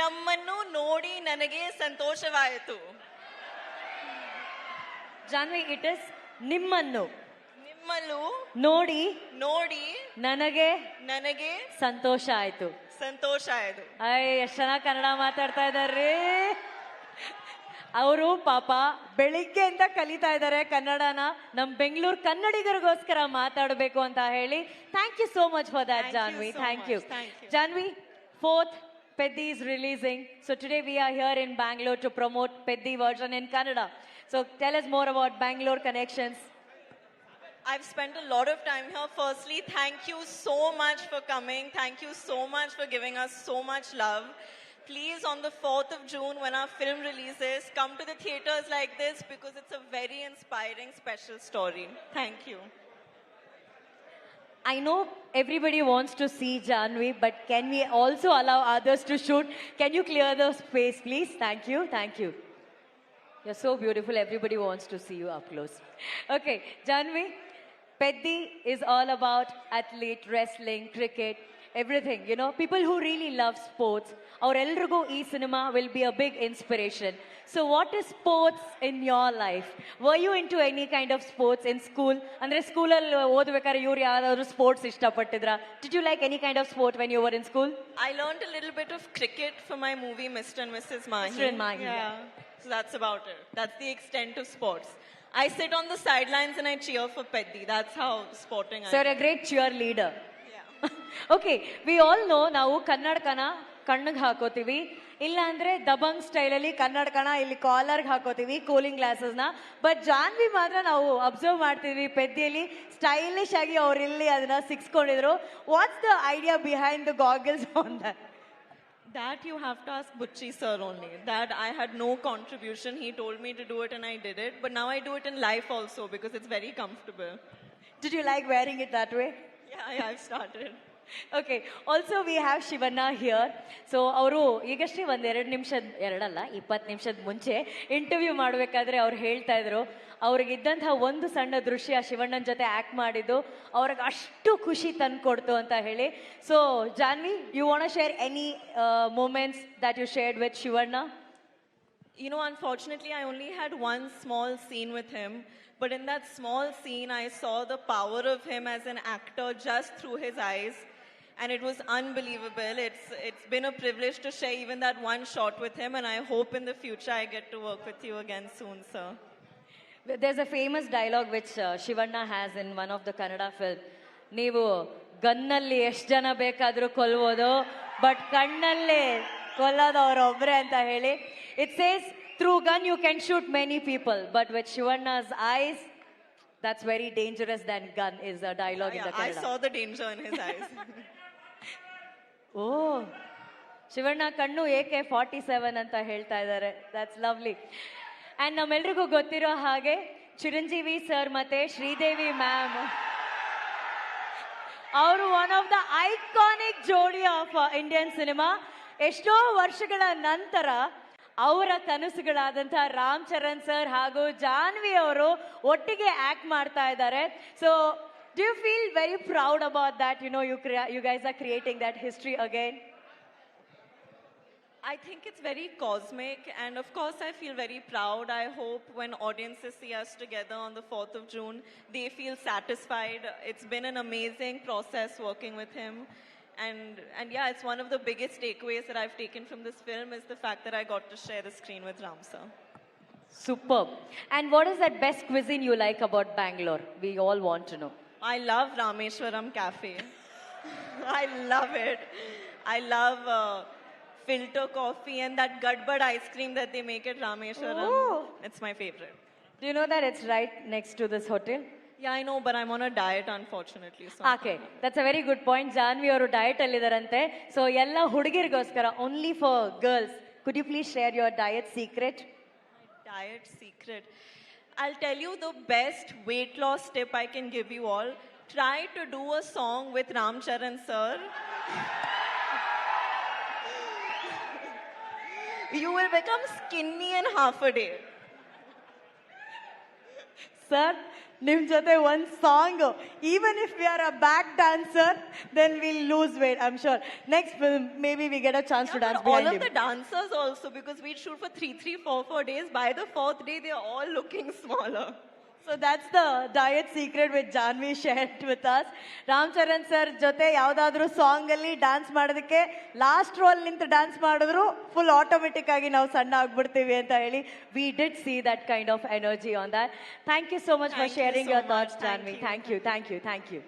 ನಮ್ಮನ್ನು ನೋಡಿ ನನಗೆ ಸಂತೋಷವಾಯಿತು. ಜಾನ್ವಿ, ಇಟ್ ಇಸ್ ನಿಮ್ಮನ್ನು ನಿಮ್ಮಲ್ಲೂ ನೋಡಿ ನೋಡಿ ನನಗೆ ನನಗೆ ಸಂತೋಷ ಆಯ್ತು. ಸಂತೋಷ ಆಯ್ತು. ಎಷ್ಟ್ ಚೆನ್ನಾಗಿ ಕನ್ನಡ ಮಾತಾಡ್ತಾ ಇದಾರ್ರಿ. ಅವರು ಪಾಪ ಬೆಳಿಗ್ಗೆಯಿಂದ ಕಲಿತಾ ಇದ್ದಾರೆ ಕನ್ನಡನ. ನಮ್ ಬೆಂಗಳೂರು ಕನ್ನಡಿಗರಿಗೋಸ್ಕರ ಮಾತಾಡಬೇಕು ಅಂತ ಹೇಳಿ. Thank you so much for that, Janhvi. Thank you. Janhvi, 4th Peddi is releasing. So today we are here in Bangalore to promote Peddi version in Kannada. So tell us more about Bangalore connections. I've spent a lot of time here. Firstly, thank you so much for coming. Thank you so much for giving us so much love. Please, on the 4th of June, when our film releases, come to the theaters like this because it's a very inspiring, special story. Thank you. I know everybody wants to see Janvi, but can we also allow others to shoot? Can you clear the space, please? Thank you. Thank you. You're so beautiful. Everybody wants to see you up close. Okay, Janvi, Peddi is all about athlete, wrestling, cricket, everything. You know, people who really love sports. Our Elrugo E cinema will be a big inspiration. So what is sports in your life? Were you into any kind of sports in school? Andre school alli odbekare iವರು ಯಾರಾದರೂ sports ಇಷ್ಟಪಟ್ಟಿದ್ರಾ? Did you like any kind of sport when you were in school? I learned a little bit of cricket for my movie Mr. and Mrs. Mahi. Mr. and Mahi. Yeah. So that's about it. That's the extent of sports. I sit on the sidelines and I cheer for Peddi. That's how sporting I am. So you're a great cheerleader. Okay, we all know ನಾವು ಕನ್ನಡಕನ ಕಣ್ಣಿಗೆ ಹಾಕೋತೀವಿ, ಇಲ್ಲ ಅಂದ್ರೆ ದಬಂಗ್ ಸ್ಟೈಲಲ್ಲಿ ಕನ್ನಡಕನ ಇಲ್ಲಿ ಕಾಲರ್ಗೆ ಹಾಕೋತೀವಿ, cooling ಗ್ಲಾಸಸ್ನ. But Janhvi ಮಾತ್ರ ನಾವು observe ಮಾಡ್ತೀವಿ ಪೆದ್ದಿಯಲ್ಲಿ stylish ಆಗಿ ಅವ್ರು ಇಲ್ಲಿ ಅದನ್ನ ಸಿಕ್ಸ್ಕೊಂಡಿದ್ರು. What's the idea behind the goggles on that? That you have to ask Butchi sir only. That I had no contribution. He told me to do it and I did it. But now I do it in life also because it's very comfortable. Did you like wearing it that way? Yeah, I've started. Okay, also we have Shivanna here. So ಅವರು ಈಗಷ್ಟೇ ಒಂದು 20 ನಿಮಿಷದ ಮುಂಚೆ interview ಮಾಡಬೇಕಾದ್ರೆ ಅವ್ರು ಹೇಳ್ತಾ ಇದ್ರು ಅವ್ರಿಗಿದ್ದಂತಹ ಒಂದು ಸಣ್ಣ ದೃಶ್ಯ ಶಿವಣ್ಣನ ಜೊತೆ ಆಕ್ಟ್ ಮಾಡಿದ್ದು ಅವ್ರಿಗೆ ಅಷ್ಟು ಖುಷಿ ತಂದ್ಕೊಡ್ತು ಅಂತ ಹೇಳಿ. So Janhvi, you want to share any moments that you shared with Shivanna? You know, unfortunately, I only had one small scene with him. But in that small scene, I saw the power of him as an actor just through his eyes. And it was unbelievable. It's been a privilege to share even that one shot with him. And I hope in the future I get to work with you again soon, sir. There's a famous dialogue which Shivanna has in one of the Kannada film. ನೀವು ಗನ್ನಲ್ಲಿ ಎಷ್ಟು ಜನ ಬೇಕಾದರೂ ಕೊಲ್ಬೋದು, but ಕಣ್ಣಲ್ಲೇ ಕೊಲ್ಲೋದು ಅವರೊಬ್ಬರೇ ಅಂತ ಹೇಳಿ. It says through gun you can shoot many people, but with Shivanna's eyes, that's very dangerous than gun is a dialogue in the Kannada. I saw the danger in his eyes. Oh, Shivanna ಕಣ್ಣು AK-47 ಅಂತ ಹೇಳ್ತಾ ಇದ್ದಾರೆ. That's lovely. And ನಮ್ಮೆಲ್ರಿಗೂ ಗೊತ್ತಿರೋ ಹಾಗೆ Chiranjeevi sir ಮತ್ತೆ Sridevi ma'am ಅವರು one of the iconic ಜೋಡಿ of Indian cinema. ಎಷ್ಟೋ ವರ್ಷಗಳ ನಂತರ ಅವರ ಕನಸುಗಳಾದಂತಹ ರಾಮ್ ಚರಣ್ ಸರ್ ಹಾಗೂ ಜಾನ್ವಿ ಅವರು ಒಟ್ಟಿಗೆ ಆಕ್ಟ್ ಮಾಡ್ತಾ ಇದ್ದಾರೆ. So do you feel very proud about that? You know you guys are creating that history again. I think it's very cosmic, and of course I feel very proud. I hope when audiences see us together on the 4th of June, they feel satisfied. It's been an amazing process working with him. And yeah, it's one of the biggest takeaways that I've taken from this film is the fact that I got to share the screen with Ram sir. Superb. And what is that best cuisine you like about Bangalore? We all want to know. I love Rameshwaram Cafe. I love it. I love filter coffee and that Gadbad ice cream that they make at Rameshwaram. Oh. It's my favorite. Do you know that it's right next to this hotel? Yeah, I know, but I'm on a diet, unfortunately. So Okay, that's a very good point. Janvi ಅವರು diet ಅಲ್ಲಿ ಇದಾರಂತೆ. So ಎಲ್ಲ ಹುಡುಗಿರಿಗೋಸ್ಕರ, only for girls, could you please share your diet secret? Diet secret. I'll tell you the best weight loss tip I can give you all. Try to do a song with Ram Charan sir. You will become skinny in half a day. Sir, ನಿಮ್ ಜೊತೆ ಒಂದ್ song even if we are a back dancer then will lose weight I am sure next maybe we get a chance to dance all of the dancers also, because we shoot for 4 days. By the fourth day, they are all looking smaller. So that's the diet secret which Janvi shared with us. Ram Charan sir ಜೊತೆ ಯಾವ್ದಾದ್ರು song ಅಲ್ಲಿ dance ಮಾಡೋದಕ್ಕೆ last roll ನಿಂತು dance ಮಾಡಿದ್ರು full automatic ಆಗಿ ನಾವು ಸಣ್ಣ ಆಗ್ಬಿಡ್ತೀವಿ ಅಂತ ಹೇಳಿ we did see that kind of energy on that. Thank you so much for Thank you sharing so your much. thoughts, Thank Janvi. you. Thank you, thank you, thank you.